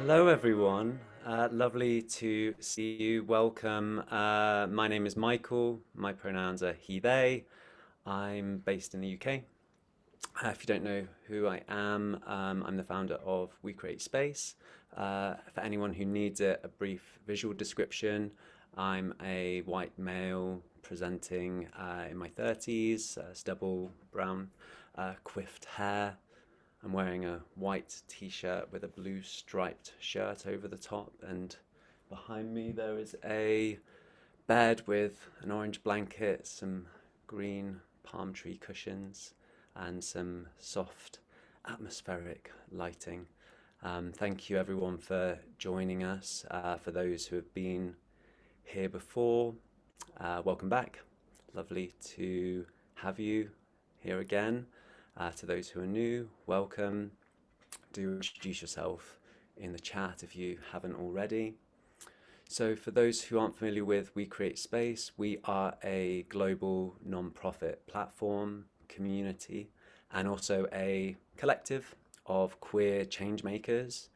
Hello, everyone. Lovely to see you. Welcome. My name is Michael. My pronouns are he, they. I'm based in the UK. If you don't know who I am, I'm the founder of We Create Space. For anyone who needs it, a brief visual description. I'm a white male presenting in my 30s, stubble, brown, quiffed hair. I'm wearing a white t-shirt with a blue striped shirt over the top, and behind me there is a bed with an orange blanket, some green palm tree cushions, and some soft atmospheric lighting. Thank you everyone for joining us. For those who have been here before, welcome back. Lovely to have you here again. To those who are new, welcome. Do introduce yourself in the chat if you haven't already. So, for those who aren't familiar with We Create Space, we are a global non-profit platform, community, and also a collective of queer change makers.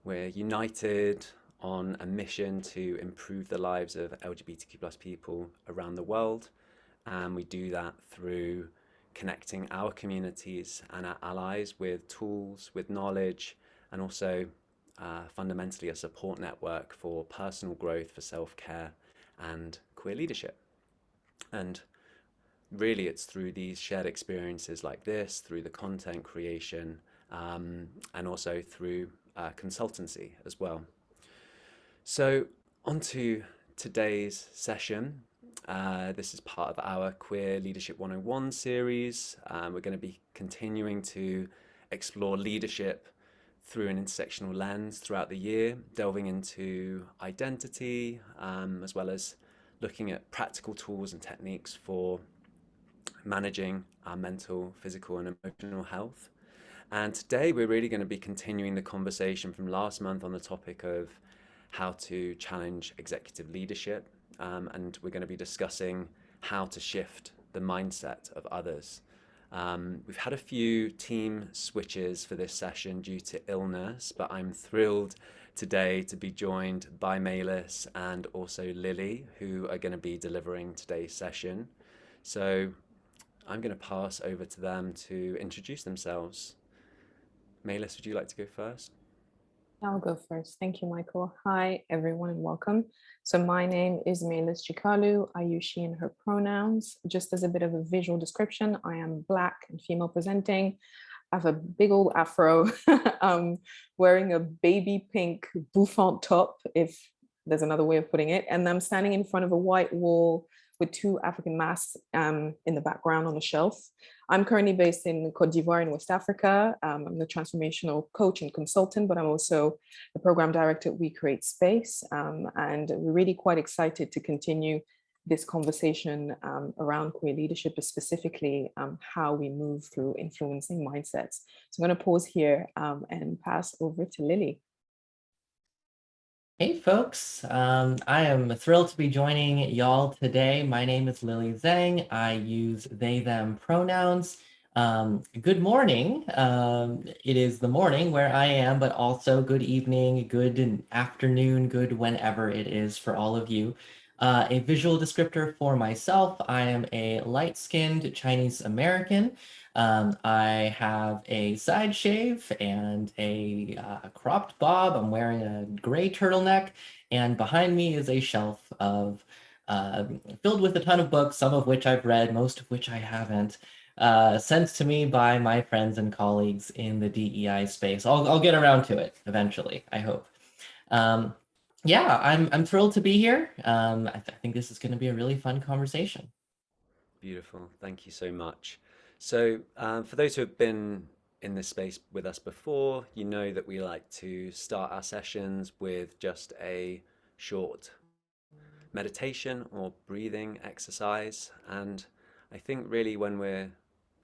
We're united on a mission to improve the lives of LGBTQ plus people around the world, and we do that through connecting our communities and our allies with tools, with knowledge, and also fundamentally a support network for personal growth, for self-care and queer leadership. And really it's through these shared experiences like this, through the content creation, and also through consultancy as well. So on to today's session. This is part of our Queer Leadership 101 series. We're going to be continuing to explore leadership through an intersectional lens throughout the year, delving into identity, as well as looking at practical tools and techniques for managing our mental, physical, and emotional health. And today we're really going to be continuing the conversation from last month on the topic of how to challenge executive leadership. And we're going to be discussing how to shift the mindset of others. We've had a few team switches for this session due to illness, but I'm thrilled today to be joined by Maylis and also Lily, who are going to be delivering today's session. So I'm going to pass over to them to introduce themselves. Maylis, would you like to go first? I'll go first. Thank you, Michael. Hi, everyone, and welcome. So my name is Maylis Djikalou. I use she and her pronouns. Just as a bit of a visual description, I am Black and female presenting. I have a big old afro. I'm wearing a baby pink bouffant top, if there's another way of putting it. And I'm standing in front of a white wall with two African masks in the background on a shelf. I'm currently based in Cote d'Ivoire in West Africa. I'm the transformational coach and consultant, but I'm also the program director at We Create Space. And we're really quite excited to continue this conversation around queer leadership, but specifically how we move through influencing mindsets. So I'm going to pause here and pass over to Lily. Hey folks, I am thrilled to be joining y'all today. My name is Lily Zheng. I use they, them pronouns. Good morning. It is the morning where I am, but also good evening, good afternoon, good whenever it is for all of you. A visual descriptor for myself, I am a light-skinned Chinese American. I have a side shave and a cropped bob. I'm wearing a gray turtleneck, and behind me is a shelf of filled with a ton of books, some of which I've read, most of which I haven't, sent to me by my friends and colleagues in the DEI space. I'll get around to it eventually, I hope. Yeah, I'm thrilled to be here. I think this is going to be a really fun conversation. Beautiful. Thank you so much. So, for those who have been in this space with us before, you know that we like to start our sessions with just a short meditation or breathing exercise. And I think really when we're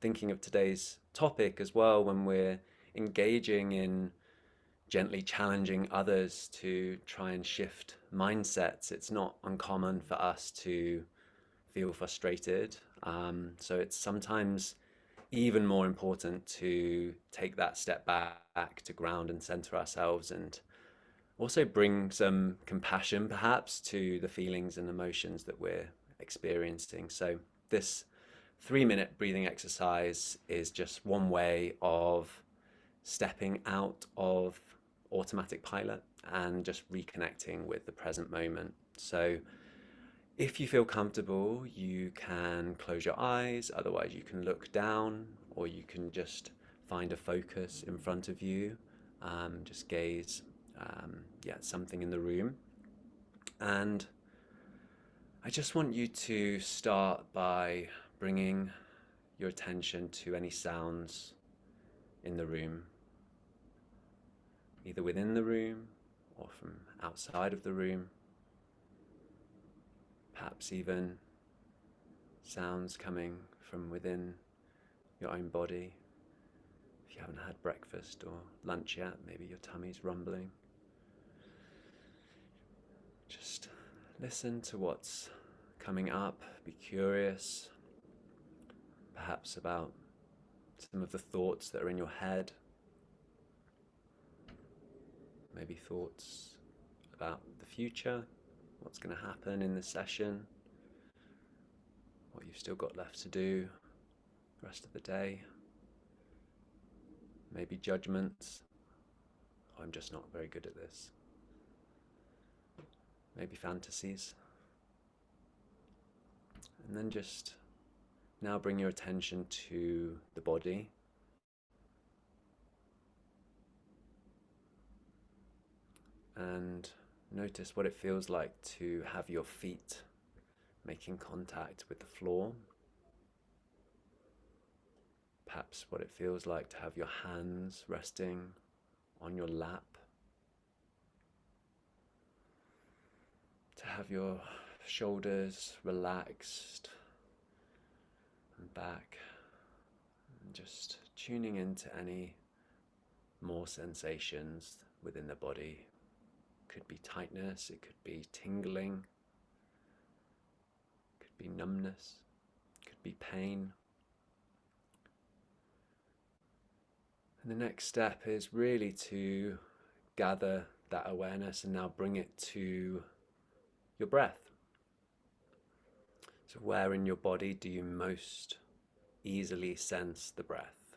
thinking of today's topic as well, when we're engaging in gently challenging others to try and shift mindsets, it's not uncommon for us to feel frustrated. So it's sometimes even more important to take that step back to ground and center ourselves and also bring some compassion perhaps to the feelings and emotions that we're experiencing. So this 3-minute breathing exercise is just one way of stepping out of automatic pilot and just reconnecting with the present moment. So if you feel comfortable, you can close your eyes, otherwise you can look down, or you can just find a focus in front of you, just gaze at something in the room. And I just want you to start by bringing your attention to any sounds in the room, either within the room or from outside of the room. Perhaps even sounds coming from within your own body. If you haven't had breakfast or lunch yet, maybe your tummy's rumbling. Just listen to what's coming up, be curious, perhaps about some of the thoughts that are in your head, maybe thoughts about the future, what's going to happen in this session, what you've still got left to do the rest of the day, maybe judgments, I'm just not very good at this, maybe fantasies. And then just now bring your attention to the body. And notice what it feels like to have your feet making contact with the floor. Perhaps what it feels like to have your hands resting on your lap. To have your shoulders relaxed and back. And just tuning into any more sensations within the body. Could be tightness, it could be tingling, could be numbness, could be pain. And the next step is really to gather that awareness and now bring it to your breath. So where in your body do you most easily sense the breath?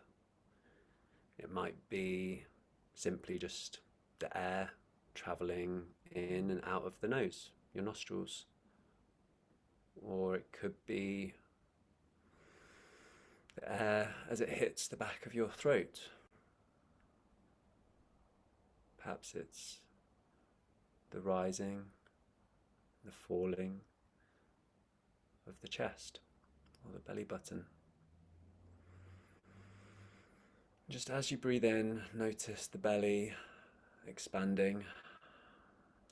It might be simply just the air traveling in and out of the nose, your nostrils. Or it could be the air as it hits the back of your throat. Perhaps it's the rising, the falling of the chest or the belly button. Just as you breathe in, notice the belly expanding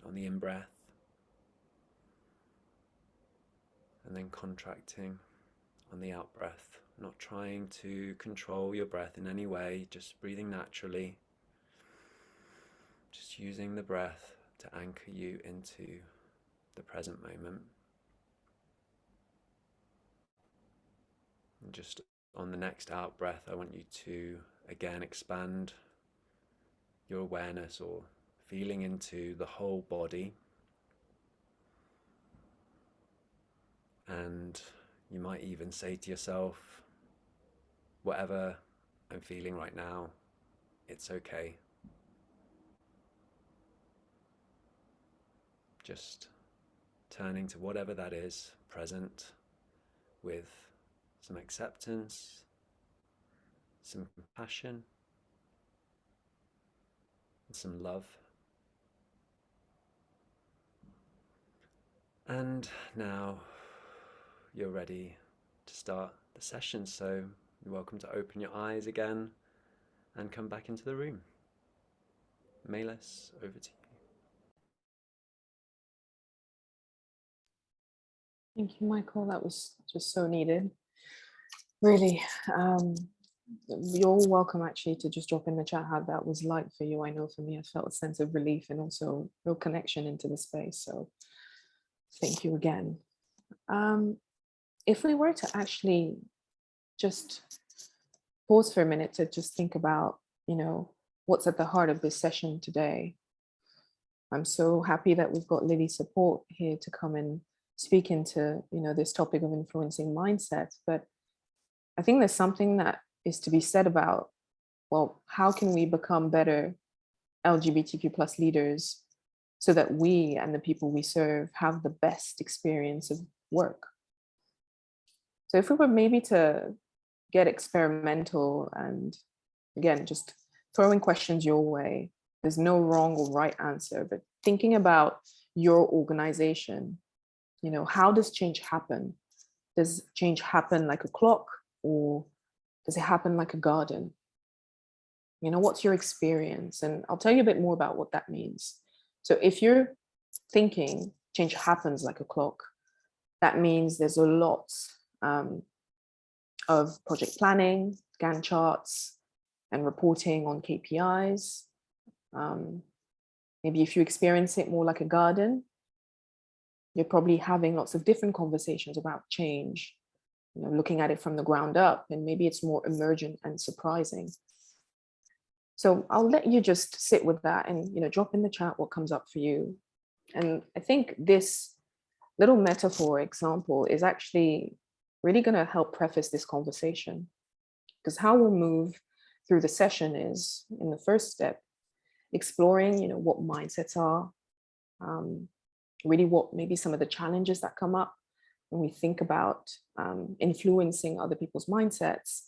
on the in-breath and then contracting on the out-breath, not trying to control your breath in any way, just breathing naturally, just using the breath to anchor you into the present moment. And just on the next out-breath, I want you to again expand your awareness or feeling into the whole body. And you might even say to yourself, whatever I'm feeling right now, it's okay. Just turning to whatever that is, present, with some acceptance, some compassion, and some love. And now you're ready to start the session, so you're welcome to open your eyes again and come back into the room. Maylis, over to you. Thank you, Michael. That was just so needed. Really, you're all welcome actually to just drop in the chat how that was like for you. I know for me, I felt a sense of relief and also real connection into the space. So thank you again. If we were to actually just pause for a minute to just think about, what's at the heart of this session today. I'm so happy that we've got Lily's support here to come and speak into, this topic of influencing mindsets. But I think there's something that is to be said about, well, how can we become better LGBTQ plus leaders so that we and the people we serve have the best experience of work? So if we were maybe to get experimental and, again, just throwing questions your way, there's no wrong or right answer, but thinking about your organization, how does change happen? Does change happen like a clock, or does it happen like a garden? What's your experience? And I'll tell you a bit more about what that means. So if you're thinking change happens like a clock, that means there's a lot of project planning, Gantt charts, and reporting on KPIs. Maybe if you experience it more like a garden, you're probably having lots of different conversations about change, looking at it from the ground up, and maybe it's more emergent and surprising. So I'll let you just sit with that and, drop in the chat what comes up for you. And I think this little metaphor example is actually really going to help preface this conversation, because how we'll move through the session is, in the first step, exploring, what mindsets are, really what maybe some of the challenges that come up when we think about influencing other people's mindsets.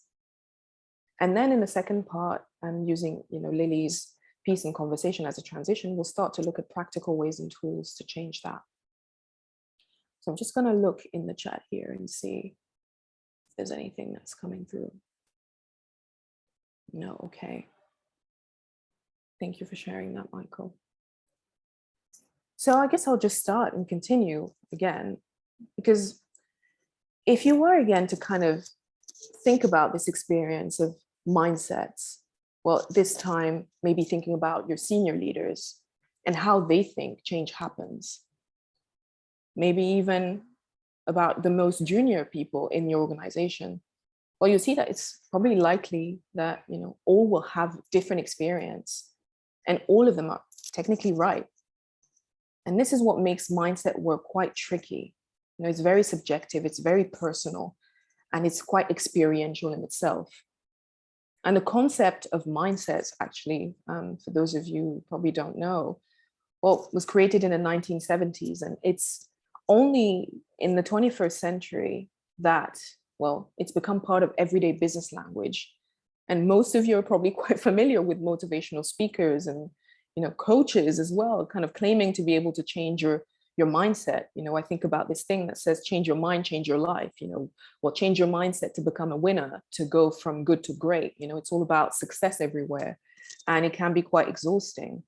And then in the second part, using Lily's piece and conversation as a transition, we'll start to look at practical ways and tools to change that. So I'm just going to look in the chat here and see if there's anything that's coming through. No, okay. Thank you for sharing that, Michael. So I guess I'll just start and continue again, because if you were again to kind of think about this experience of mindsets, well, this time maybe thinking about your senior leaders and how they think change happens. Maybe even about the most junior people in your organization. Well, you see that it's probably likely that, all will have different experience, and all of them are technically right. And this is what makes mindset work quite tricky. It's very subjective, it's very personal, and it's quite experiential in itself. And the concept of mindsets, actually, for those of you who probably don't know, well, was created in the 1970s, and it's only in the 21st century that, well, it's become part of everyday business language. And most of you are probably quite familiar with motivational speakers and, coaches as well, kind of claiming to be able to change your mindset. I think about this thing that says, change your mind, change your life, well, change your mindset to become a winner, to go from good to great. It's all about success everywhere, and it can be quite exhausting.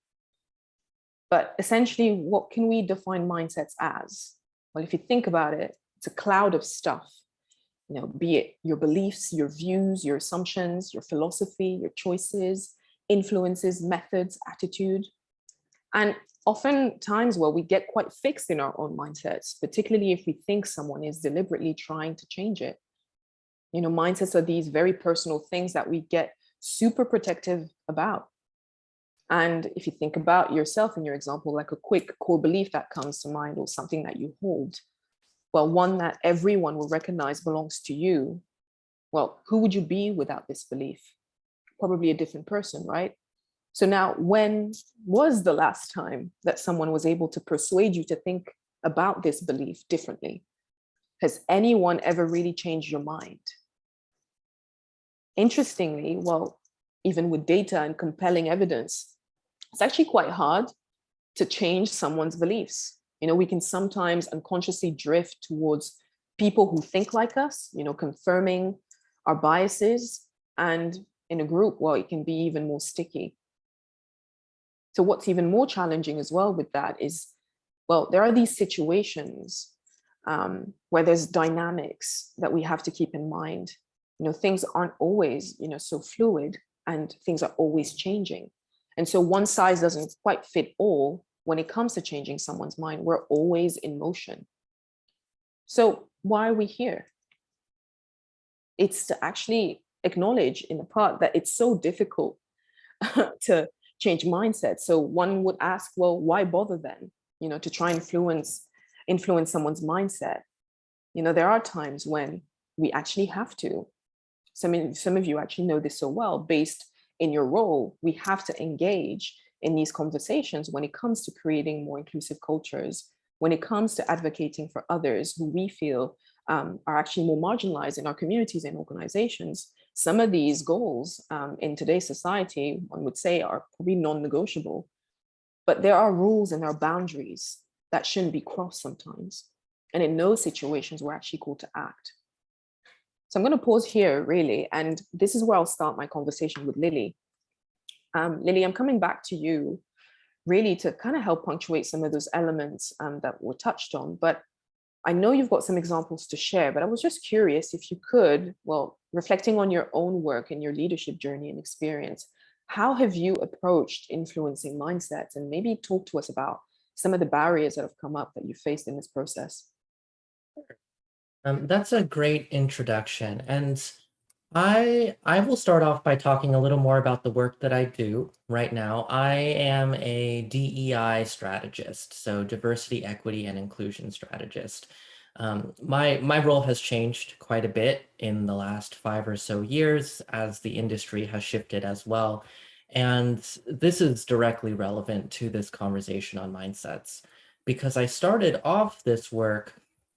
But essentially, what can we define mindsets as? Well, if you think about it, it's a cloud of stuff, be it your beliefs, your views, your assumptions, your philosophy, your choices, influences, methods, attitude. And oftentimes, well, we get quite fixed in our own mindsets, particularly if we think someone is deliberately trying to change it. Mindsets are these very personal things that we get super protective about. And if you think about yourself in your example, like a quick core belief that comes to mind, or something that you hold, well, one that everyone will recognize belongs to you, well, who would you be without this belief? Probably a different person, right? So now, when was the last time that someone was able to persuade you to think about this belief differently? Has anyone ever really changed your mind? Interestingly, well, even with data and compelling evidence, it's actually quite hard to change someone's beliefs. We can sometimes unconsciously drift towards people who think like us, confirming our biases. And in a group, well, it can be even more sticky. So what's even more challenging as well with that is, well, there are these situations where there's dynamics that we have to keep in mind. Things aren't always, so fluid, and things are always changing. And so one size doesn't quite fit all when it comes to changing someone's mind. We're always in motion. So why are we here? It's to actually acknowledge in the part that it's so difficult to change mindsets. So one would ask, well, why bother then, to try and influence someone's mindset? There are times when we actually have to. Some of you actually know this so well, based in your role, we have to engage in these conversations when it comes to creating more inclusive cultures, when it comes to advocating for others who we feel are actually more marginalized in our communities and organizations. Some of these goals in today's society, one would say, are probably non-negotiable, but there are rules and there are boundaries that shouldn't be crossed sometimes. And in those situations, we're actually called to act. So I'm going to pause here, really, and this is where I'll start my conversation with Lily. Lily, I'm coming back to you, really, to kind of help punctuate some of those elements that were touched on. But I know you've got some examples to share, but I was just curious if you could, well, reflecting on your own work and your leadership journey and experience, how have you approached influencing mindsets? And maybe talk to us about some of the barriers that have come up that you faced in this process. That's a great introduction. And I will start off by talking a little more about the work that I do right now. I am a DEI strategist, so diversity, equity, and inclusion strategist. My role has changed quite a bit in the last 5 or so years as the industry has shifted as well. And this is directly relevant to this conversation on mindsets, because I started off this work,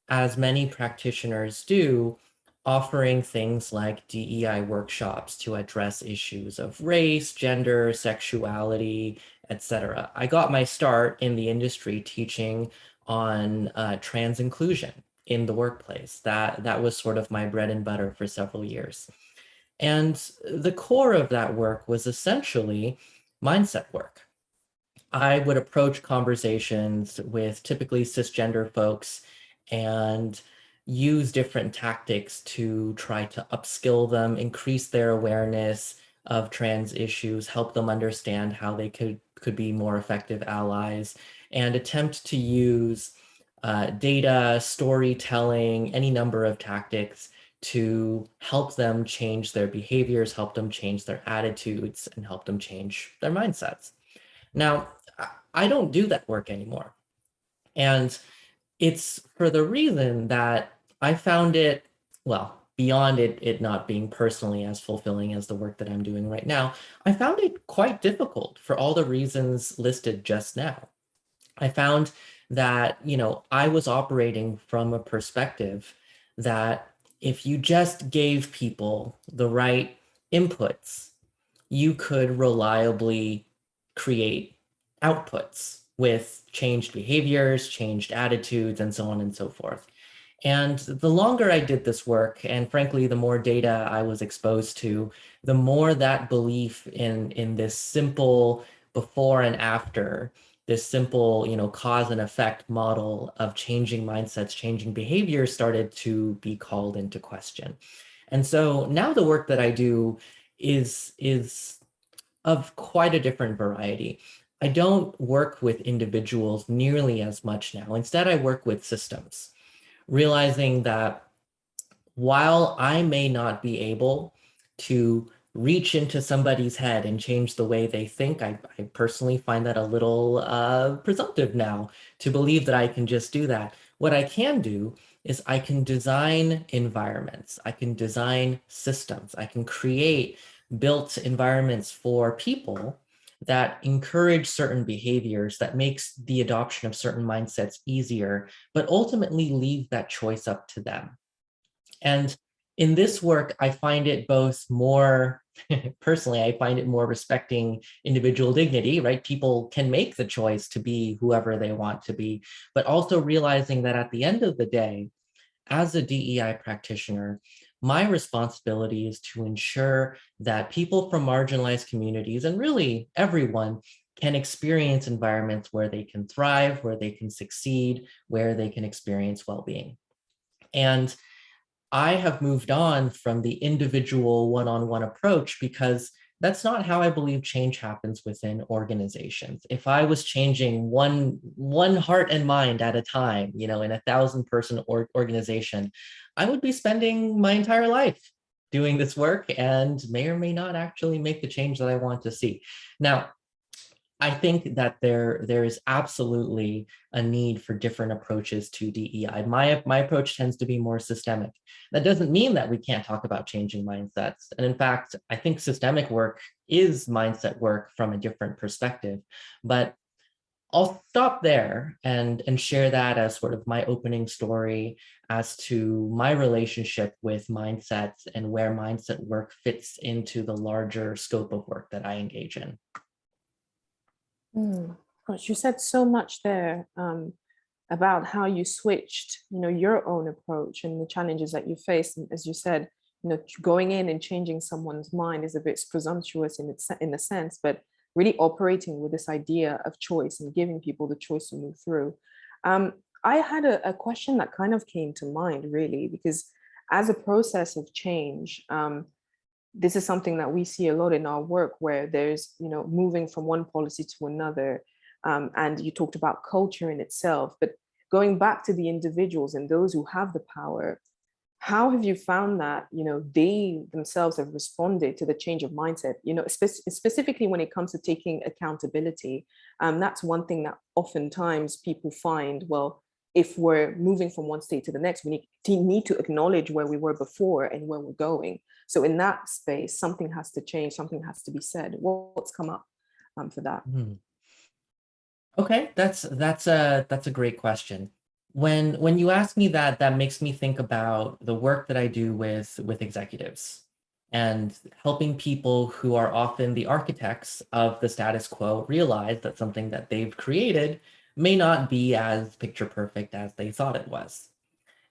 as many practitioners do, offering things like DEI workshops to address issues of race, gender, sexuality, etc. I got my start in the industry teaching on trans inclusion in the workplace. That was sort of my bread and butter for several years. And the core of that work was essentially mindset work. I would approach conversations with typically cisgender folks and use different tactics to try to upskill them, increase their awareness of trans issues, help them understand how they could be more effective allies, and attempt to use data, storytelling, any number of tactics to help them change their behaviors, help them change their attitudes, and help them change their mindsets. Now, I don't do that work anymore. And it's for the reason that I found it, well, beyond it not being personally as fulfilling as the work that I'm doing right now, I found it quite difficult for all the reasons listed just now. I found that, I was operating from a perspective that if you just gave people the right inputs, you could reliably create outputs with changed behaviors, changed attitudes, and so on and so forth. And the longer I did this work, and frankly, the more data I was exposed to, the more that belief in this simple before and after, this simple, cause and effect model of changing mindsets, changing behaviors started to be called into question. And so now the work that I do is of quite a different variety. I don't work with individuals nearly as much now. Instead, I work with systems, realizing that while I may not be able to reach into somebody's head and change the way they think, I personally find that a little presumptive now to believe that I can just do that. What I can do is I can design environments, I can design systems, I can create built environments for people that encourage certain behaviors, that makes the adoption of certain mindsets easier, but ultimately leave that choice up to them. And in this work, I find it both more, personally, I find it more respecting individual dignity, right? People can make the choice to be whoever they want to be, but also realizing that at the end of the day, as a DEI practitioner, my responsibility is to ensure that people from marginalized communities, and really everyone, can experience environments where they can thrive, where they can succeed, where they can experience well-being. And I have moved on from the individual one-on-one approach because that's not how I believe change happens within organizations. If I was changing one heart and mind at a time, in a 1,000-person organization, I would be spending my entire life doing this work and may or may not actually make the change that I want to see. Now, I think that there is absolutely a need for different approaches to DEI. My approach tends to be more systemic. That doesn't mean that we can't talk about changing mindsets. And in fact, I think systemic work is mindset work from a different perspective. But I'll stop there and share that as sort of my opening story as to my relationship with mindsets and where mindset work fits into the larger scope of work that I engage in. Gosh, you said so much there about how you switched, your own approach and the challenges that you faced. And as you said, going in and changing someone's mind is a bit presumptuous in a sense, but really operating with this idea of choice and giving people the choice to move through. I had a question that kind of came to mind, really, because as a process of change, this is something that we see a lot in our work, where there's, moving from one policy to another. And you talked about culture in itself, but going back to the individuals and those who have the power, how have you found that, they themselves have responded to the change of mindset, specifically when it comes to taking accountability? That's one thing that oftentimes people find, well, if we're moving from one state to the next, we need to acknowledge where we were before and where we're going. So in that space, something has to change, something has to be said. What's come up for that? Okay, that's a great question. When you ask me that, that makes me think about the work that I do with executives and helping people who are often the architects of the status quo realize that something that they've created may not be as picture perfect as they thought it was.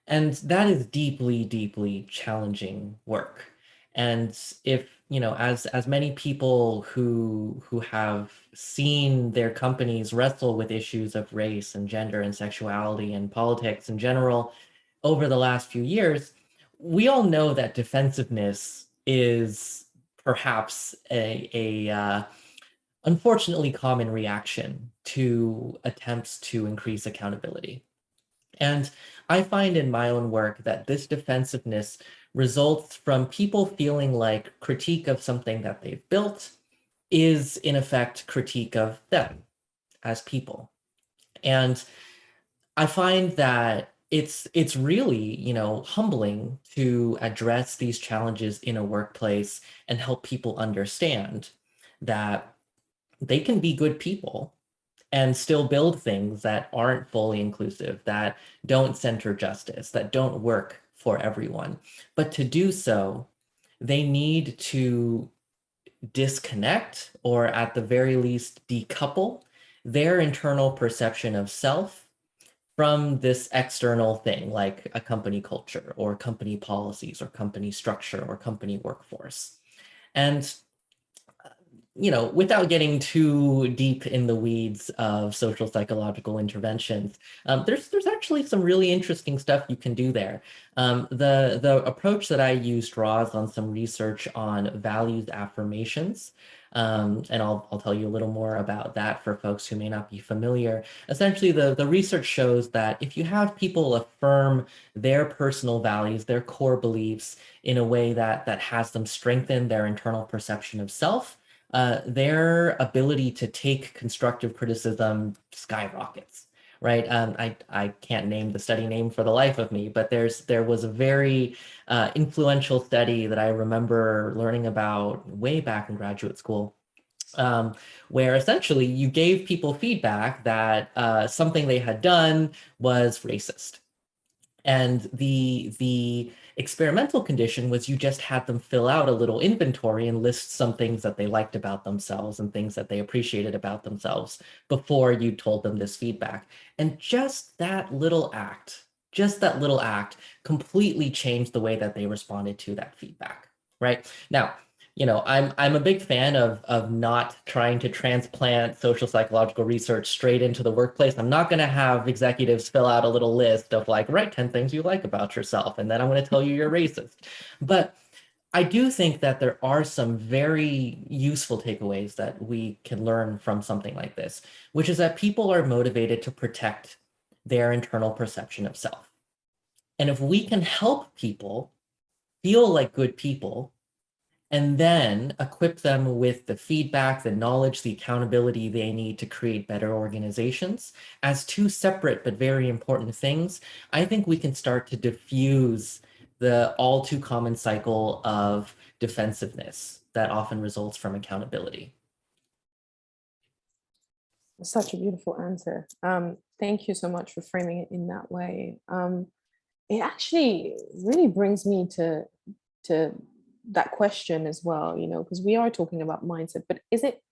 And that is deeply, deeply challenging work. And if, as many people who have seen their companies wrestle with issues of race and gender and sexuality and politics in general over the last few years, we all know that defensiveness is perhaps a unfortunately common reaction to attempts to increase accountability. And I find in my own work that this defensiveness results from people feeling like critique of something that they've built is in effect critique of them as people. And I find that it's really, humbling to address these challenges in a workplace and help people understand that they can be good people and still build things that aren't fully inclusive, that don't center justice, that don't work for everyone. But to do so, they need to disconnect, or at the very least decouple, their internal perception of self from this external thing like a company culture or company policies or company structure or company workforce. And without getting too deep in the weeds of social psychological interventions, there's actually some really interesting stuff you can do there. The approach that I use draws on some research on values affirmations. And I'll tell you a little more about that for folks who may not be familiar. Essentially, the research shows that if you have people affirm their personal values, their core beliefs in a way that has them strengthen their internal perception of self, their ability to take constructive criticism skyrockets, right? I can't name the study name for the life of me, but there was a very influential study that I remember learning about way back in graduate school, where essentially you gave people feedback that something they had done was racist. And the experimental condition was you just had them fill out a little inventory and list some things that they liked about themselves and things that they appreciated about themselves before you told them this feedback. And just that little act completely changed the way that they responded to that feedback, right? Now, I'm a big fan of not trying to transplant social psychological research straight into the workplace. I'm not going to have executives fill out a little list of like, write 10 things you like about yourself, and then I'm going to tell you you're racist. But I do think that there are some very useful takeaways that we can learn from something like this, which is that people are motivated to protect their internal perception of self. And if we can help people feel like good people and then equip them with the feedback, the knowledge, the accountability they need to create better organizations as two separate but very important things, I think we can start to diffuse the all too common cycle of defensiveness that often results from accountability. Such a beautiful answer. Thank you so much for framing it in that way. It actually really brings me to that question as well, because we are talking about mindset, but is it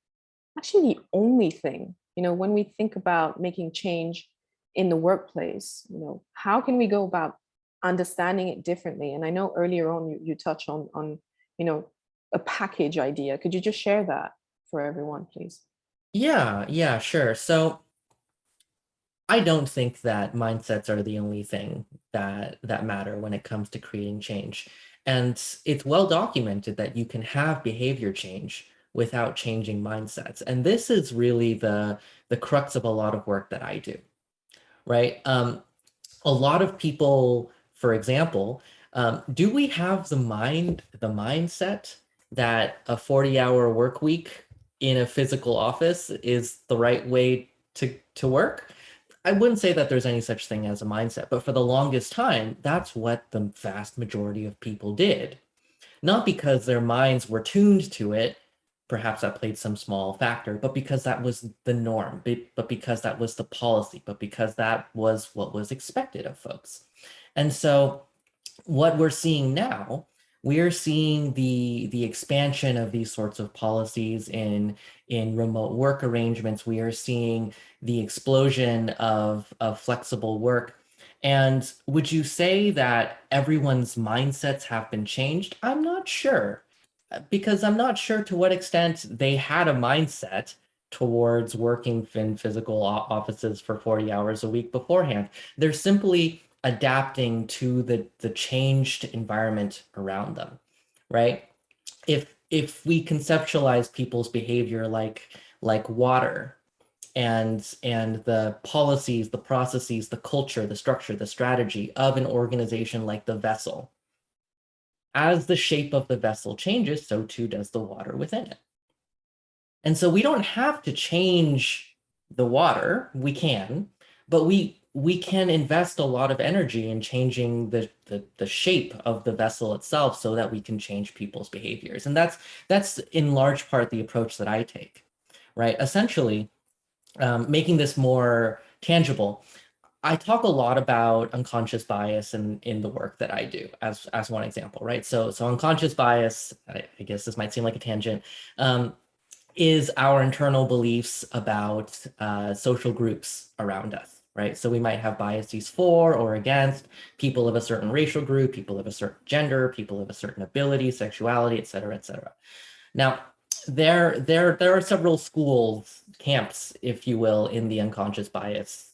actually the only thing? When we think about making change in the workplace, how can we go about understanding it differently? And I know earlier on you touched on a package idea. Could you just share that for everyone, please? Yeah, sure. So I don't think that mindsets are the only thing that matter when it comes to creating change. And it's well documented that you can have behavior change without changing mindsets. And this is really the crux of a lot of work that I do, right? A lot of people, for example, do we have the mindset that a 40-hour work week in a physical office is the right way to work? I wouldn't say that there's any such thing as a mindset, but for the longest time, that's what the vast majority of people did. Not because their minds were tuned to it, perhaps that played some small factor, but because that was the norm, but because that was the policy, but because that was what was expected of folks. And so what we're seeing now, we are seeing the expansion of these sorts of policies in remote work arrangements. We are seeing the explosion of flexible work. And would you say that everyone's mindsets have been changed? I'm not sure, because I'm not sure to what extent they had a mindset towards working in physical offices for 40 hours a week beforehand. They're simply adapting to the changed environment around them, right? If we conceptualize people's behavior like water, and the policies, the processes, the culture, the structure, the strategy of an organization like the vessel, as the shape of the vessel changes, so too does the water within it. And so we don't have to change the water. We can, but we can invest a lot of energy in changing the shape of the vessel itself so that we can change people's behaviors. And that's in large part the approach that I take, right? Essentially, making this more tangible, I talk a lot about unconscious bias in the work that I do as one example, right? So unconscious bias, I guess this might seem like a tangent, is our internal beliefs about social groups around us, right? So we might have biases for or against people of a certain racial group, people of a certain gender, people of a certain ability, sexuality, et cetera, et cetera. Now, there are several schools, camps, if you will, in the unconscious bias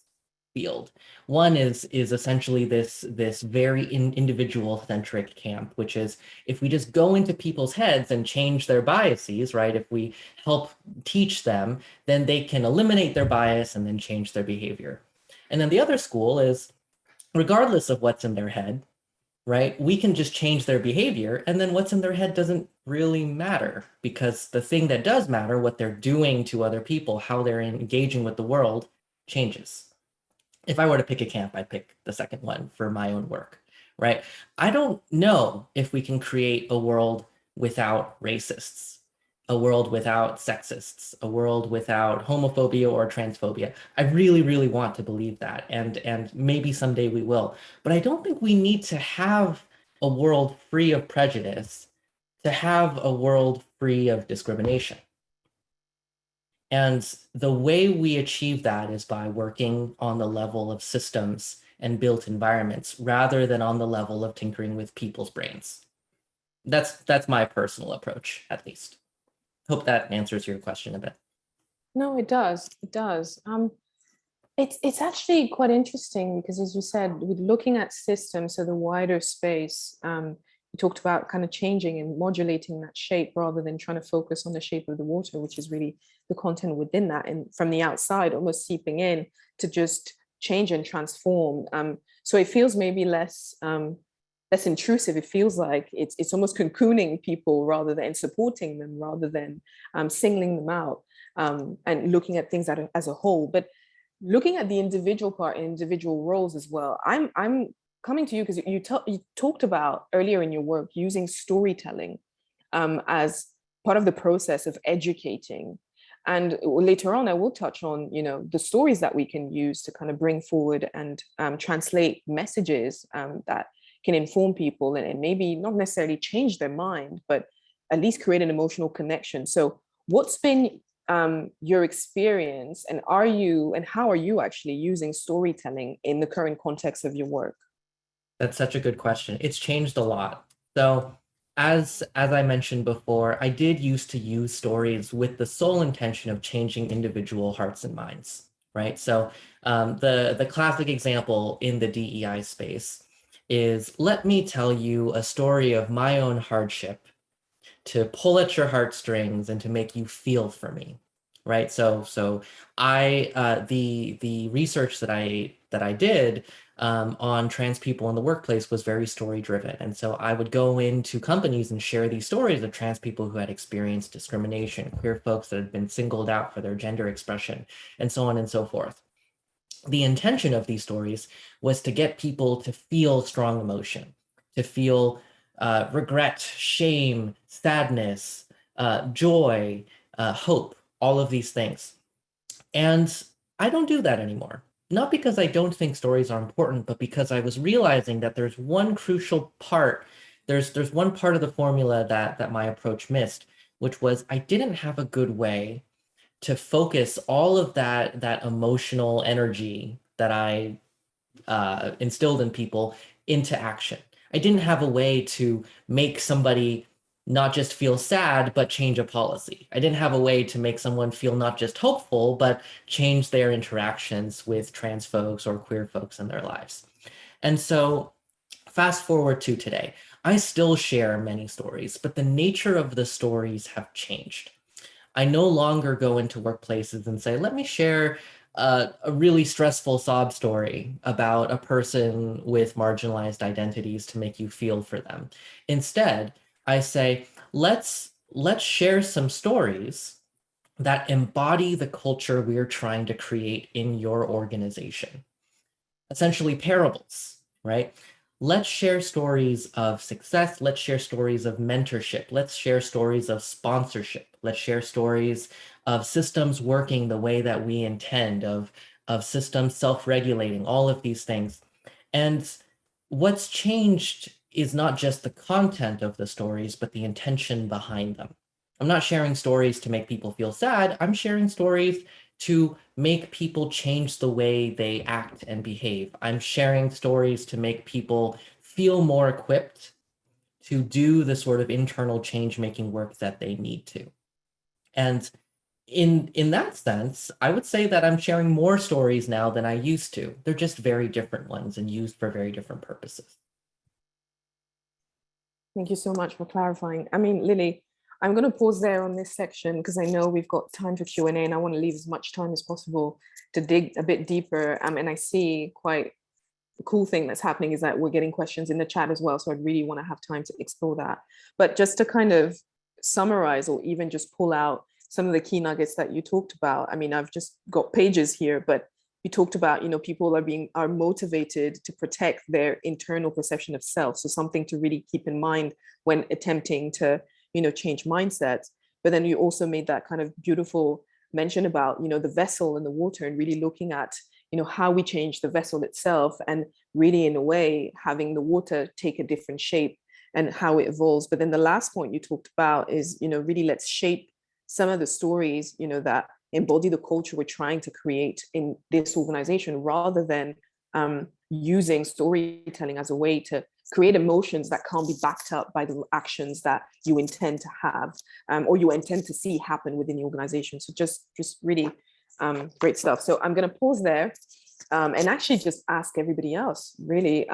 field. One is essentially this very individual-centric camp, which is if we just go into people's heads and change their biases, right? If we help teach them, then they can eliminate their bias and then change their behavior. And then the other school is, regardless of what's in their head, right? We can just change their behavior, and then what's in their head doesn't really matter, because the thing that does matter, what they're doing to other people, how they're engaging with the world, changes. If I were to pick a camp, I'd pick the second one for my own work, right? I don't know if we can create a world without racists, a world without sexists, a world without homophobia or transphobia. I really, really want to believe that, and maybe someday we will. But I don't think we need to have a world free of prejudice to have a world free of discrimination. And the way we achieve that is by working on the level of systems and built environments rather than on the level of tinkering with people's brains. That's my personal approach, at least. Hope that answers your question a bit. No, it does. It does. It's actually quite interesting because, as you said, with looking at systems, so the wider space, you talked about kind of changing and modulating that shape rather than trying to focus on the shape of the water, which is really the content within that, and from the outside, almost seeping in to just change and transform. So it feels maybe less less intrusive. It feels like it's almost cocooning people rather than supporting them, rather than singling them out, and looking at things as a whole. But looking at the individual part and individual roles as well, I'm coming to you because you talked about earlier in your work using storytelling as part of the process of educating. And later on, I will touch on, the stories that we can use to kind of bring forward and translate messages that can inform people and maybe not necessarily change their mind, but at least create an emotional connection. So what's been your experience, and how are you actually using storytelling in the current context of your work? That's such a good question. It's changed a lot. So as I mentioned before, I did used to use stories with the sole intention of changing individual hearts and minds, right? So the classic example in the DEI space is, let me tell you a story of my own hardship to pull at your heartstrings and to make you feel for me, right? So the research that I did on trans people in the workplace was very story driven. And so I would go into companies and share these stories of trans people who had experienced discrimination, queer folks that had been singled out for their gender expression, and so on and so forth. The intention of these stories was to get people to feel strong emotion, to feel regret, shame, sadness, joy, hope, all of these things. And I don't do that anymore. Not because I don't think stories are important, but because I was realizing that there's one crucial part. There's one part of the formula that my approach missed, which was I didn't have a good way to focus all of that emotional energy that I instilled in people into action. I didn't have a way to make somebody not just feel sad, but change a policy. I didn't have a way to make someone feel not just hopeful, but change their interactions with trans folks or queer folks in their lives. And so fast forward to today, I still share many stories, but the nature of the stories have changed. I no longer go into workplaces and say, let me share a really stressful sob story about a person with marginalized identities to make you feel for them. Instead, I say, let's share some stories that embody the culture we're trying to create in your organization. Essentially parables, right? Let's share stories of success. Let's share stories of mentorship. Let's share stories of sponsorship. Let's share stories of systems working the way that we intend, of systems self-regulating, all of these things. And what's changed is not just the content of the stories, but the intention behind them. I'm not sharing stories to make people feel sad. I'm sharing stories to make people change the way they act and behave. I'm sharing stories to make people feel more equipped to do the sort of internal change-making work that they need to. And in that sense, I would say that I'm sharing more stories now than I used to. They're just very different ones and used for very different purposes. Thank you so much for clarifying. I mean, Lily, I'm going to pause there on this section because I know we've got time for Q&A and I want to leave as much time as possible to dig a bit deeper. And I see quite the cool thing that's happening is that we're getting questions in the chat as well. So I really want to have time to explore that. But just to kind of summarize or even just pull out some of the key nuggets that you talked about. I mean, I've just got pages here, but you talked about, people are motivated to protect their internal perception of self. So something to really keep in mind when attempting to, change mindsets. But then you also made that kind of beautiful mention about, the vessel and the water and really looking at, how we change the vessel itself and really in a way having the water take a different shape and how it evolves. But then the last point you talked about is, really let's shape some of the stories, that embody the culture we're trying to create in this organization rather than using storytelling as a way to create emotions that can't be backed up by the actions that you intend to have or you intend to see happen within the organization. So just really great stuff. So I'm going to pause there and actually just ask everybody else, really,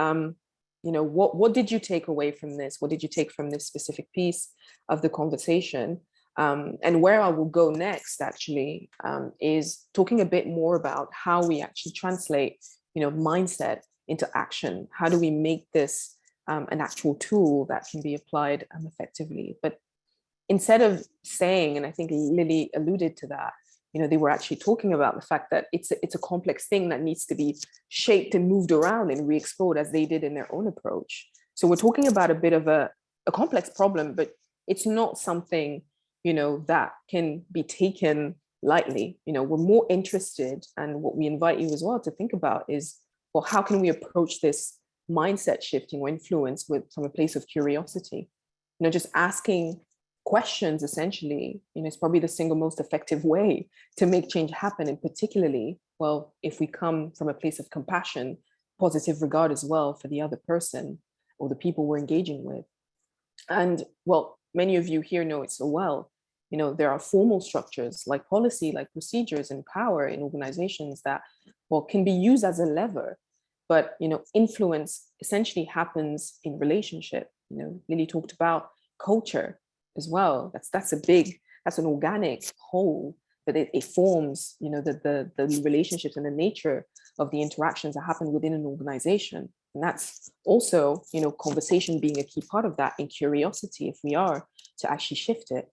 what did you take away from this? What did you take from this specific piece of the conversation? And where I will go next, actually, is talking a bit more about how we actually translate, mindset into action. How do we make this an actual tool that can be applied effectively. But instead of saying, and I think Lily alluded to that, they were actually talking about the fact that it's a complex thing that needs to be shaped and moved around and re-explored as they did in their own approach. So we're talking about a bit of a complex problem, but it's not something, that can be taken lightly. We're more interested, and what we invite you as well to think about is, well, how can we approach this mindset shifting or influence from a place of curiosity? Just asking questions essentially, is probably the single most effective way to make change happen. And particularly, well, if we come from a place of compassion, positive regard as well for the other person or the people we're engaging with. And well, many of you here know it so well. There are formal structures like policy, like procedures and power in organizations that, well, can be used as a lever. But, influence essentially happens in relationship. Lily talked about culture as well. That's an organic whole, but it forms, the relationships and the nature of the interactions that happen within an organization. And that's also, conversation being a key part of that, and curiosity, if we are to actually shift it.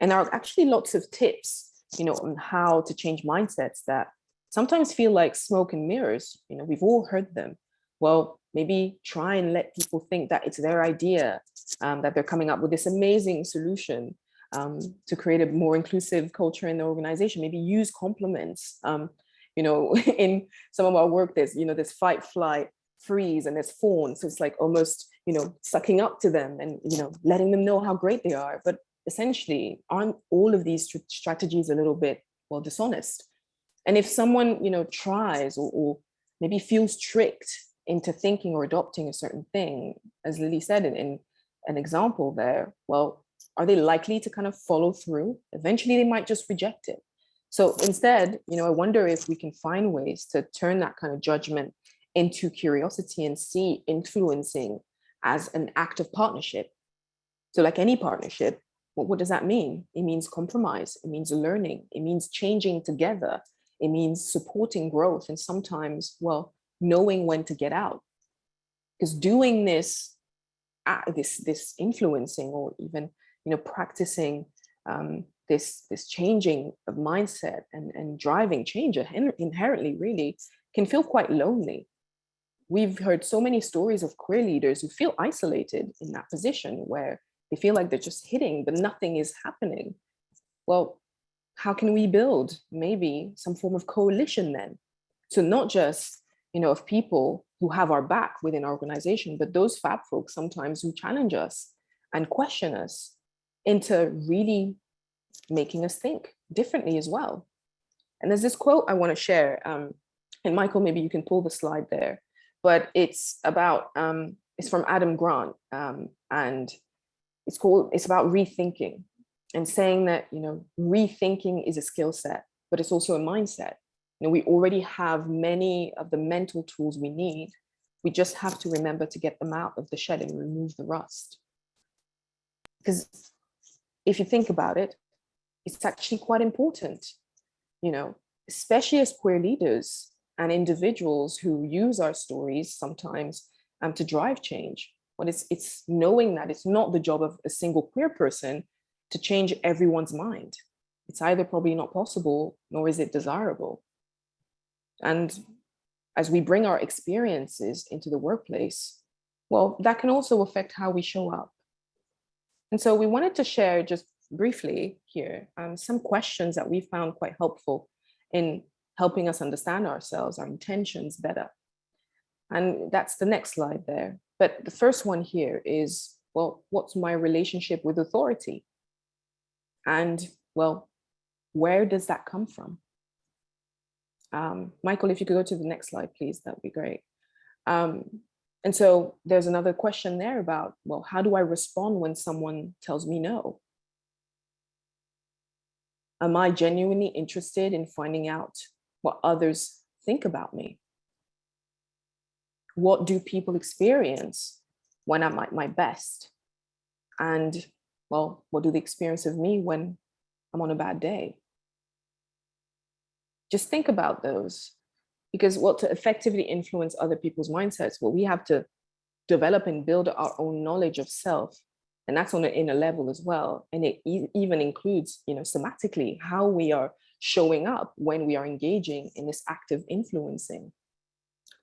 And there are actually lots of tips, on how to change mindsets that sometimes feel like smoke and mirrors. We've all heard them. Well, maybe try and let people think that it's their idea, that they're coming up with this amazing solution to create a more inclusive culture in the organization. Maybe use compliments. In some of our work, there's fight, flight, freeze, and there's fawn. So it's like almost, sucking up to them and, letting them know how great they are. But essentially, aren't all of these strategies a little bit, well, dishonest? And if someone, tries or maybe feels tricked into thinking or adopting a certain thing, as Lily said in an example there, well, are they likely to kind of follow through? Eventually, they might just reject it. So instead, I wonder if we can find ways to turn that kind of judgment into curiosity and see influencing as an act of partnership. So like any partnership, what does that mean? It means compromise. It means learning. It means changing together. It means supporting growth. And sometimes, well, knowing when to get out. Because doing this influencing, or even, practicing this changing of mindset and driving change inherently really can feel quite lonely. We've heard so many stories of queer leaders who feel isolated in that position, where they feel like they're just hitting, but nothing is happening. Well, how can we build maybe some form of coalition then? So not just, of people who have our back within our organization, but those fab folks sometimes who challenge us and question us into really making us think differently as well. And there's this quote I want to share, and Michael, maybe you can pull the slide there, but it's about, it's from Adam Grant, and it's about rethinking, and saying that, rethinking is a skill set, but it's also a mindset. We already have many of the mental tools we need. We just have to remember to get them out of the shed and remove the rust. Because if you think about it, it's actually quite important, especially as queer leaders and individuals who use our stories sometimes to drive change. But it's knowing that it's not the job of a single queer person to change everyone's mind. It's either probably not possible, nor is it desirable. And as we bring our experiences into the workplace, well, that can also affect how we show up. And so we wanted to share just briefly here some questions that we found quite helpful in helping us understand ourselves, our intentions better. And that's the next slide there. But the first one here is, well, what's my relationship with authority? And, well, where does that come from? Michael, if you could go to the next slide, please, that'd be great. And so there's another question there about, well, how do I respond when someone tells me no? Am I genuinely interested in finding out what others think about me? What do people experience when I'm at my best? And, well, what do they experience of me when I'm on a bad day? Just think about those, because to effectively influence other people's mindsets, well, we have to develop and build our own knowledge of self. And that's on an inner level as well. And it even includes, somatically, how we are showing up when we are engaging in this active influencing.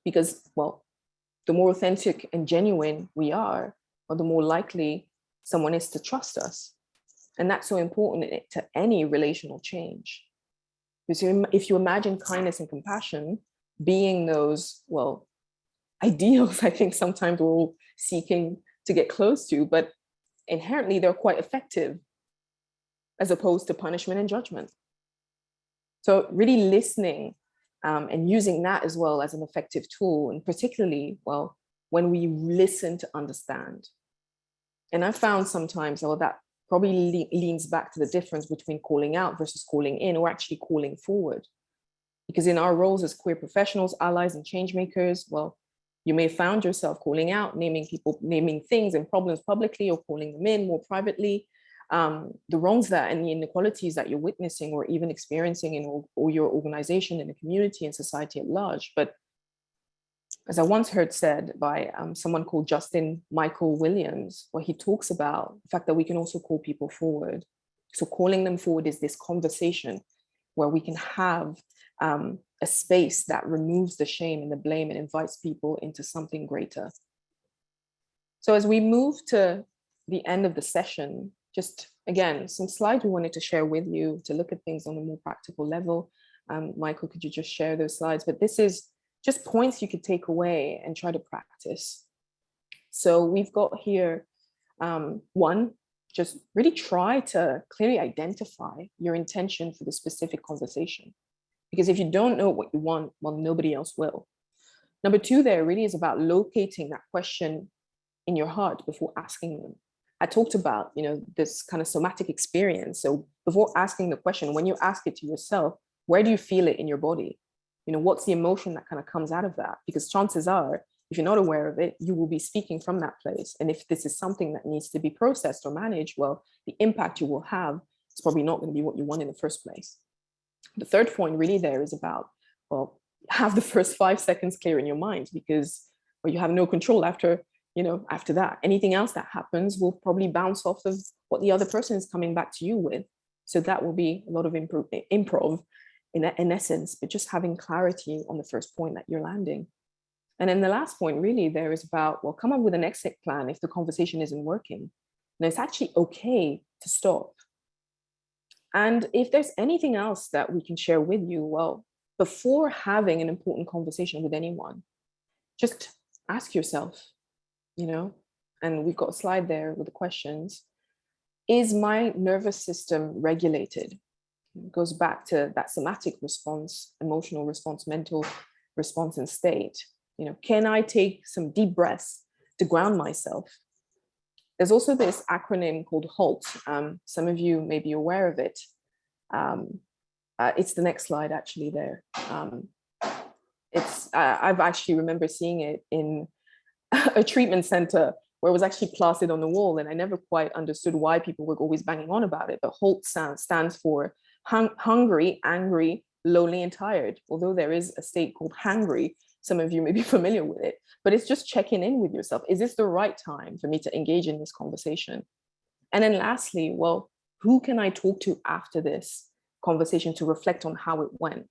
Because, well, the more authentic and genuine we are, or the more likely someone is to trust us. And that's so important to any relational change. Because if you imagine kindness and compassion being those, well, ideals, I think sometimes we're all seeking to get close to, but inherently they're quite effective as opposed to punishment and judgment. So really listening and using that as well as an effective tool, and particularly, well, when we listen to understand. And I found sometimes, well, that probably leans back to the difference between calling out versus calling in, or actually calling forward. Because in our roles as queer professionals, allies, and change makers, well, you may have found yourself calling out, naming things and problems publicly, or calling them in more privately. The wrongs that and the inequalities that you're witnessing or even experiencing in or your organization, in the community and society at large. But as I once heard said by someone called Justin Michael Williams, where he talks about the fact that we can also call people forward. So calling them forward is this conversation where we can have a space that removes the shame and the blame and invites people into something greater. So as we move to the end of the session, just again, some slides we wanted to share with you to look at things on a more practical level. Michael, could you just share those slides? But this is just points you could take away and try to practice. So we've got here, one, just really try to clearly identify your intention for the specific conversation. Because if you don't know what you want, well, nobody else will. Number two, there really is about locating that question in your heart before asking them. I talked about, this kind of somatic experience. So before asking the question, when you ask it to yourself, where do you feel it in your body? What's the emotion that kind of comes out of that? Because chances are, if you're not aware of it, you will be speaking from that place. And if this is something that needs to be processed or managed, well, the impact you will have is probably not going to be what you want in the first place. The third point really there is about, well, have the first 5 seconds clear in your mind, because well, you have no control after that. Anything else that happens will probably bounce off of what the other person is coming back to you with. So that will be a lot of improv in essence, but just having clarity on the first point that you're landing. And then the last point really there is about, well, come up with an exit plan if the conversation isn't working. And it's actually okay to stop. And if there's anything else that we can share with you, well, before having an important conversation with anyone, just ask yourself, and we've got a slide there with the questions. Is my nervous system regulated? It goes back to that somatic response, emotional response, mental response and state. Can I take some deep breaths to ground myself? There's also this acronym called HALT. Some of you may be aware of it. It's the next slide actually there. I've actually remember seeing it in a treatment center where it was actually plastered on the wall, and I never quite understood why people were always banging on about it. But HALT stands for hungry, angry, lonely, and tired. Although there is a state called hangry, some of you may be familiar with it, but it's just checking in with yourself. Is this the right time for me to engage in this conversation? And then lastly, well, who can I talk to after this conversation to reflect on how it went?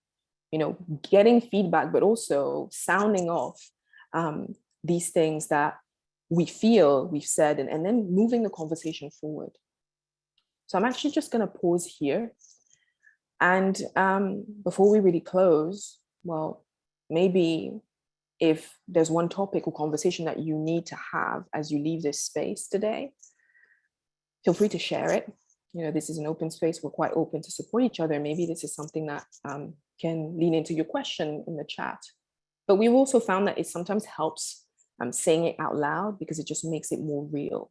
Getting feedback, but also sounding off these things that we feel we've said, and then moving the conversation forward. So I'm actually just going to pause here. And before we really close, well, maybe if there's one topic or conversation that you need to have as you leave this space today, feel free to share it. This is an open space. We're quite open to support each other. Maybe this is something that can lean into your question in the chat. But we've also found that it sometimes helps saying it out loud, because it just makes it more real.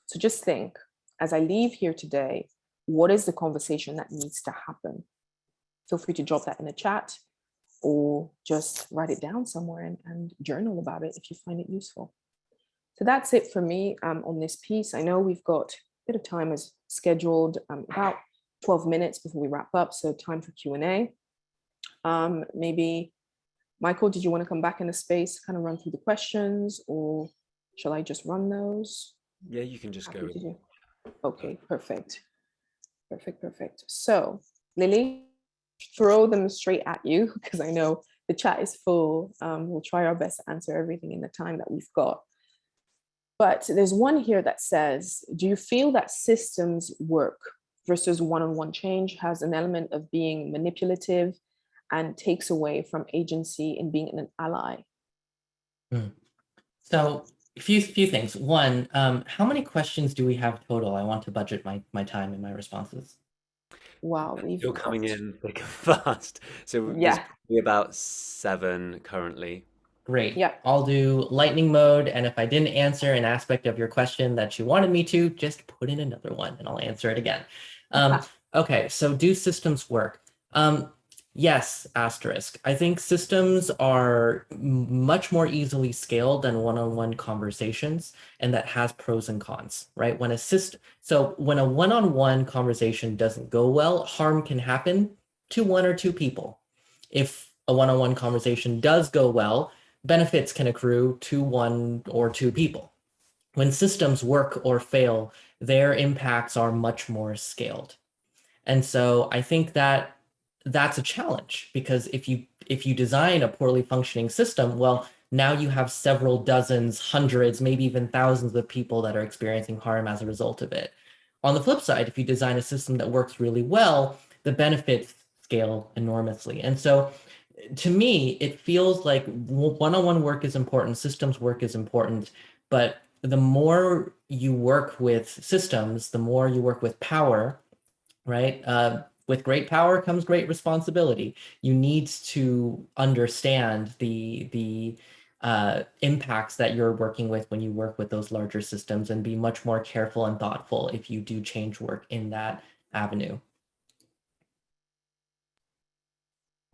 So just think, as I leave here today, what is the conversation that needs to happen? Feel free to drop that in the chat, or just write it down somewhere and journal about it if you find it useful. So that's it for me on this piece. I know we've got a bit of time as scheduled, about 12 minutes before we wrap up, so time for Q&A. Maybe, Michael, did you want to come back in the space, kind of run through the questions, or Shall I just run those? Yeah, you can just go Happy with to do. Okay, perfect. Perfect. So, Lily, throw them straight at you because I know the chat is full. We'll try our best to answer everything in the time that we've got. But there's one here that says, do you feel that systems work versus one-on-one change has an element of being manipulative and takes away from agency in being an ally? So a few things. One, how many questions do we have total? I want to budget my time and my responses. Wow, we've You're got, coming in thick and fast. So there's yeah, probably about 7 currently. Great. yeah. I'll do lightning mode. And if I didn't answer an aspect of your question that you wanted me to, just put in another one and I'll answer it again. Okay, so do systems work? Yes, asterisk. I think systems are much more easily scaled than one-on-one conversations, and that has pros and cons, right? So when a one-on-one conversation doesn't go well, harm can happen to one or two people. If a one-on-one conversation does go well, benefits can accrue to one or two people. When systems work or fail, their impacts are much more scaled. And so I think that that's a challenge because if you design a poorly functioning system, well, now you have several dozens, hundreds, maybe even thousands of people that are experiencing harm as a result of it. On the flip side, if you design a system that works really well, the benefits scale enormously. And so to me, it feels like one-on-one work is important, systems work is important, but the more you work with systems, the more you work with power, right? With great power comes great responsibility. You need to understand the impacts that you're working with when you work with those larger systems and be much more careful and thoughtful if you do change work in that avenue.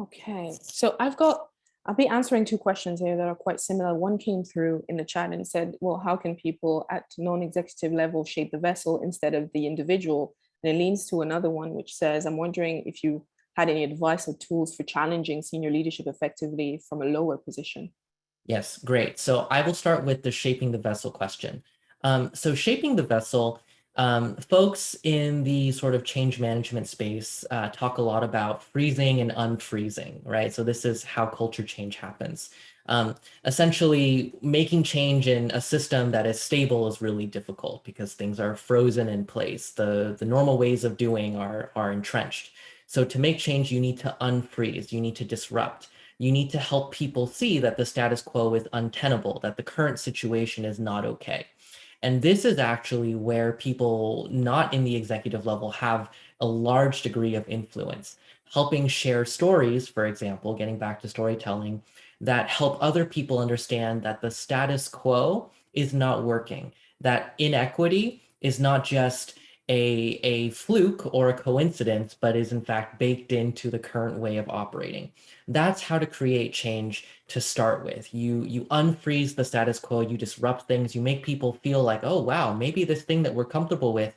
Okay, so I'll be answering two questions here that are quite similar. One came through in the chat and it said, well, how can people at non-executive level shape the vessel instead of the individual? And it leans to another one, which says, I'm wondering if you had any advice or tools for challenging senior leadership effectively from a lower position. Yes, great. So I will start with the shaping the vessel question. So shaping the vessel, folks in the sort of change management space talk a lot about freezing and unfreezing, right? So this is how culture change happens. Essentially, making change in a system that is stable is really difficult because things are frozen in place. The normal ways of doing are entrenched. So to make change, you need to unfreeze, you need to disrupt. You need to help people see that the status quo is untenable, that the current situation is not okay. And this is actually where people not in the executive level have a large degree of influence, helping share stories, for example, getting back to storytelling, that help other people understand that the status quo is not working, that inequity is not just a fluke or a coincidence, but is in fact baked into the current way of operating. That's how to create change to start with. You unfreeze the status quo, you disrupt things, you make people feel like, oh, wow, maybe this thing that we're comfortable with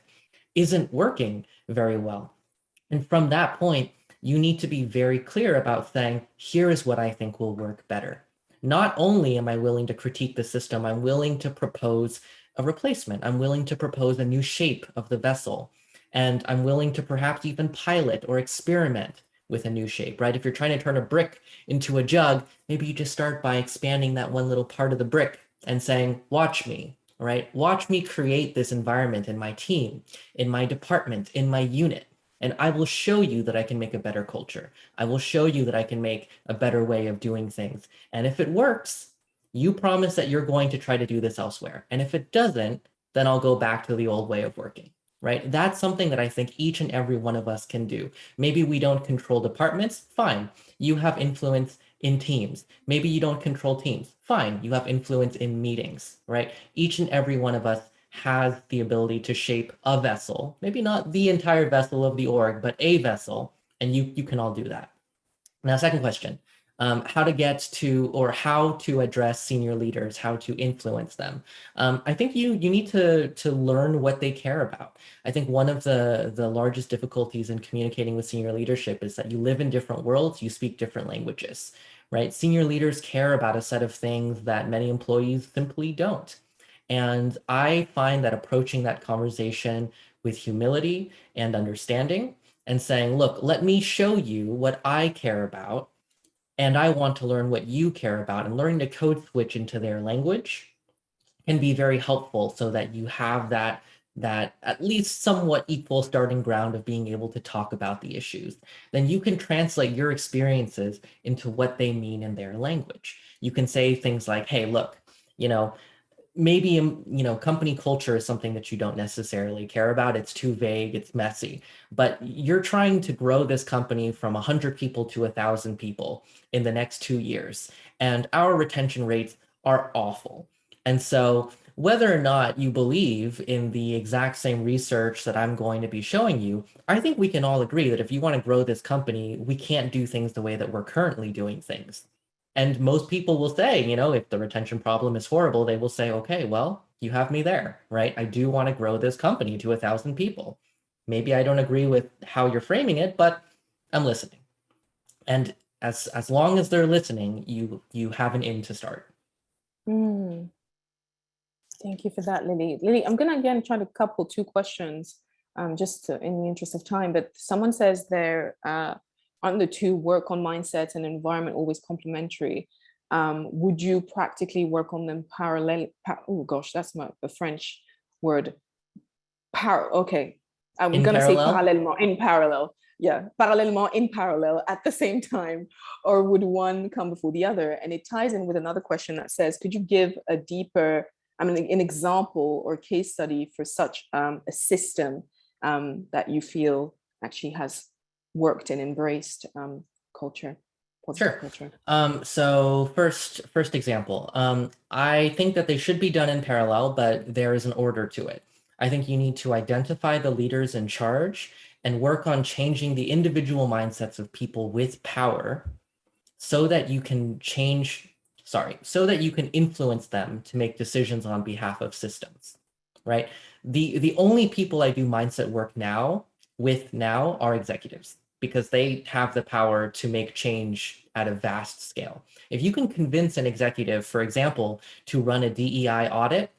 isn't working very well. And from that point, you need to be very clear about saying, here is what I think will work better. Not only am I willing to critique the system, I'm willing to propose a replacement. I'm willing to propose a new shape of the vessel. And I'm willing to perhaps even pilot or experiment with a new shape, right? If you're trying to turn a brick into a jug, maybe you just start by expanding that one little part of the brick and saying, watch me, right? Watch me create this environment in my team, in my department, in my unit. And I will show you that I can make a better culture. I will show you that I can make a better way of doing things. And if it works, you promise that you're going to try to do this elsewhere. And if it doesn't, then I'll go back to the old way of working, right? That's something that I think each and every one of us can do. Maybe we don't control departments, fine. You have influence in teams. Maybe you don't control teams, fine. You have influence in meetings, right? Each and every one of us has the ability to shape a vessel, maybe not the entire vessel of the org, but a vessel, and you can all do that. Now, second question, how to get to or how to address senior leaders, how to influence them. I think you need to learn what they care about. I think one of the largest difficulties in communicating with senior leadership is that you live in different worlds, you speak different languages, right? Senior leaders care about a set of things that many employees simply don't. And I find that approaching that conversation with humility and understanding and saying, look, let me show you what I care about, and I want to learn what you care about, and learning to code switch into their language can be very helpful so that you have that at least somewhat equal starting ground of being able to talk about the issues. Then you can translate your experiences into what they mean in their language. You can say things like, hey, look, you know, maybe company culture is something that you don't necessarily care about. It's too vague, it's messy, but you're trying to grow this company from 100 people to 1,000 people in the next 2 years, and our retention rates are awful. And so whether or not you believe in the exact same research that I'm going to be showing you, I think we can all agree that if you want to grow this company, we can't do things the way that we're currently doing things. And most people will say, if the retention problem is horrible, they will say, okay, well, you have me there, right? I do want to grow this company to 1,000 people. Maybe I don't agree with how you're framing it, but I'm listening. And as long as they're listening, you have an in to start. Thank you for that, Lily. Lily, I'm going to again try to couple two questions, in the interest of time. But someone says there aren't the two, work on mindsets and environment, always complementary? Would you practically work on them parallel? Oh gosh, that's a French word. Okay, I'm going to say parallèlement, in parallel. Yeah, parallèlement, in parallel, at the same time, or would one come before the other? And it ties in with another question that says, could you give a deeper, an example or case study for such a system that you feel actually has worked and embraced culture, positive culture? So first example, I think that they should be done in parallel, but there is an order to it. I think you need to identify the leaders in charge and work on changing the individual mindsets of people with power so that you can influence them to make decisions on behalf of systems, right? The only people I do mindset work now are executives, because they have the power to make change at a vast scale. If you can convince an executive, for example, to run a DEI audit,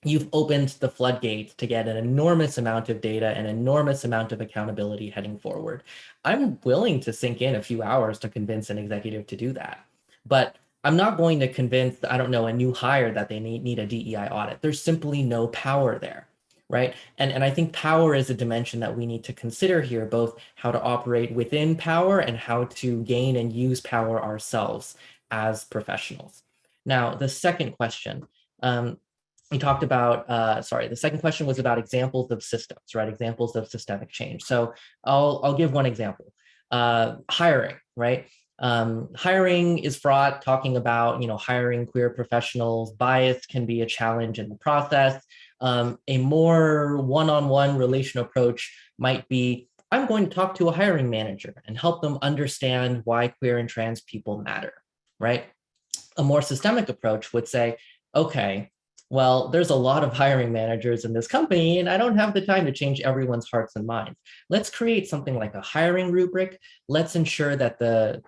you've opened the floodgates to get an enormous amount of data and enormous amount of accountability heading forward. I'm willing to sink in a few hours to convince an executive to do that. But I'm not going to convince, a new hire that they need a DEI audit. There's simply no power there, right? And I think power is a dimension that we need to consider here, both how to operate within power and how to gain and use power ourselves as professionals. Now, the second question, we talked about, the second question was about examples of systems, right? Examples of systemic change. So I'll give one example. Hiring, right? Hiring is fraught, talking about, hiring queer professionals. Bias can be a challenge in the process. A more one-on-one relational approach might be, I'm going to talk to a hiring manager and help them understand why queer and trans people matter, right? A more systemic approach would say, okay, well, there's a lot of hiring managers in this company, and I don't have the time to change everyone's hearts and minds. Let's create something like a hiring rubric. Let's ensure that the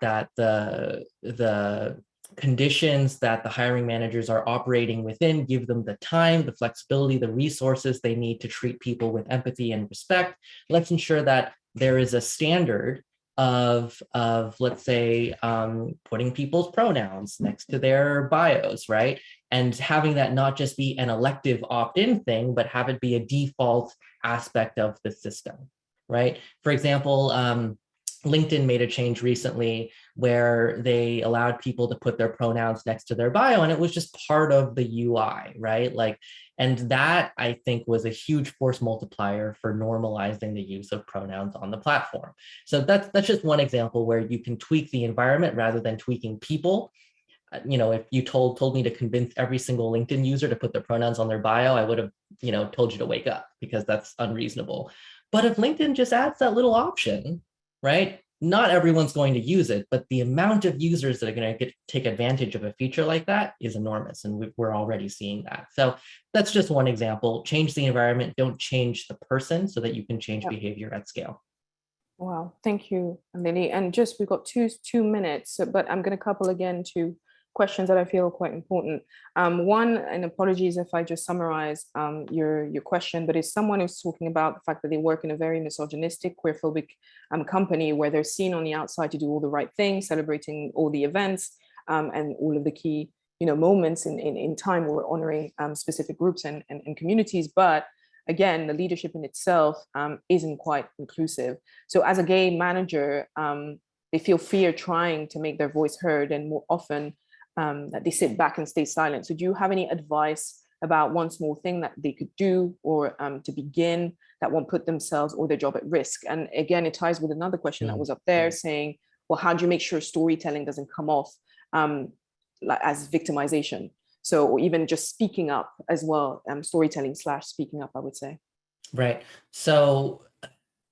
conditions that the hiring managers are operating within give them the time, the flexibility, the resources they need to treat people with empathy and respect. Let's ensure that there is a standard of let's say, putting people's pronouns next to their bios, right? And having that not just be an elective opt-in thing, but have it be a default aspect of the system, right? For example, LinkedIn made a change recently where they allowed people to put their pronouns next to their bio, and it was just part of the UI, right? And that, I think, was a huge force multiplier for normalizing the use of pronouns on the platform. So that's just one example where you can tweak the environment rather than tweaking people. If you told me to convince every single LinkedIn user to put their pronouns on their bio, I would have, told you to wake up, because that's unreasonable. But if LinkedIn just adds that little option, right? Not everyone's going to use it, but the amount of users that are going to take advantage of a feature like that is enormous, and we're already seeing that. So that's just one example. Change the environment, don't change the person, so that you can change behavior at scale. Wow, thank you, Lily. And we've got two minutes, but I'm going to couple again to questions that I feel are quite important. One, and apologies if I just summarize your question, but is someone who's talking about the fact that they work in a very misogynistic, queerphobic company where they're seen on the outside to do all the right things, celebrating all the events and all of the key moments in time where we're honoring specific groups and communities. But again, the leadership in itself isn't quite inclusive. So as a gay manager, they feel fear trying to make their voice heard, and more often that they sit back and stay silent. So do you have any advice about one small thing that they could do or to begin that won't put themselves or their job at risk? And again, it ties with another question that was up there saying, well, how do you make sure storytelling doesn't come off as victimization? So, or even just speaking up as well, storytelling / speaking up, I would say. Right. So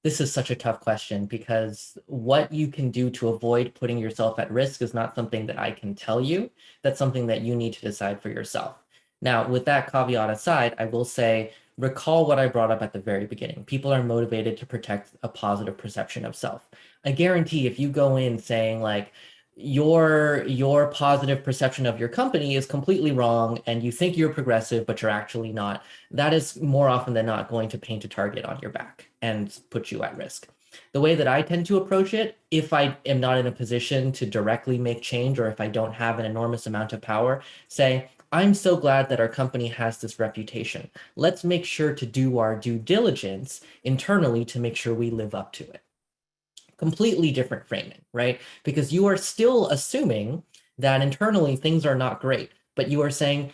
this is such a tough question because what you can do to avoid putting yourself at risk is not something that I can tell you. That's something that you need to decide for yourself. Now, with that caveat aside, I will say, recall what I brought up at the very beginning. People are motivated to protect a positive perception of self. I guarantee if you go in saying like, your positive perception of your company is completely wrong and you think you're progressive, but you're actually not, that is more often than not going to paint a target on your back and put you at risk. The way that I tend to approach it, if I am not in a position to directly make change or if I don't have an enormous amount of power, say, I'm so glad that our company has this reputation. Let's make sure to do our due diligence internally to make sure we live up to it. Completely different framing, right? Because you are still assuming that internally things are not great, but you are saying,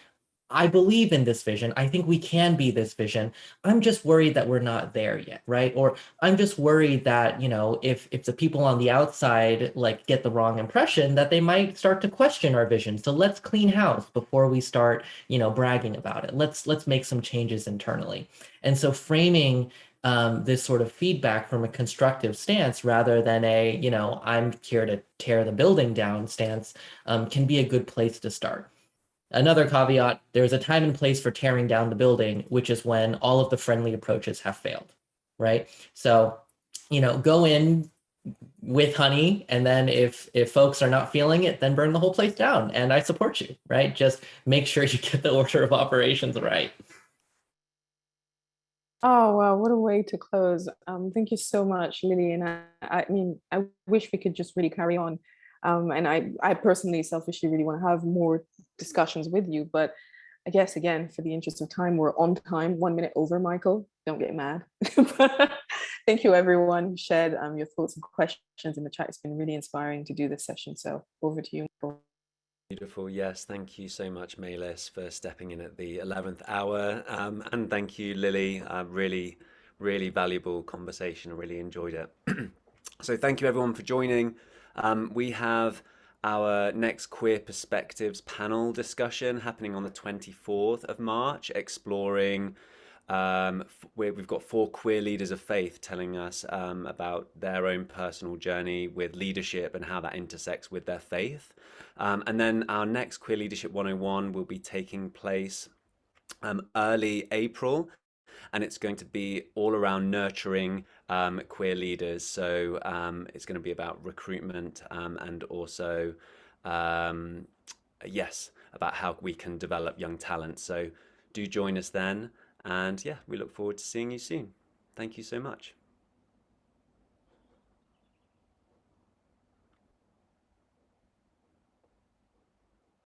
I believe in this vision. I think we can be this vision. I'm just worried that we're not there yet, right? Or I'm just worried that, if the people on the outside like get the wrong impression, that they might start to question our vision. So let's clean house before we start, bragging about it. Let's make some changes internally. And so framing this sort of feedback from a constructive stance rather than I'm here to tear the building down stance can be a good place to start. Another caveat, there's a time and place for tearing down the building, which is when all of the friendly approaches have failed, right? So, go in with honey, and then if folks are not feeling it, then burn the whole place down. And I support you, right? Just make sure you get the order of operations right. Oh, wow, what a way to close. Thank you so much, Lily. And I mean, I wish we could just really carry on. And I personally, selfishly, really want to have more discussions with you. But I guess, again, for the interest of time, we're on time, 1 minute over, Michael. Don't get mad. Thank you, everyone who shared your thoughts and questions in the chat. It's been really inspiring to do this session. So over to you, Michael. Beautiful. Yes, thank you so much, Maylis, for stepping in at the 11th hour. And thank you, Lily. Really, really valuable conversation. I really enjoyed it. So thank you, everyone, for joining. We have our next Queer Perspectives panel discussion happening on the 24th of March, exploring we've got 4 queer leaders of faith telling us about their own personal journey with leadership and how that intersects with their faith. And then our next Queer Leadership 101 will be taking place early April, and it's going to be all around nurturing queer leaders. So it's going to be about recruitment and also, yes, about how we can develop young talent. So do join us then. And yeah, we look forward to seeing you soon. Thank you so much.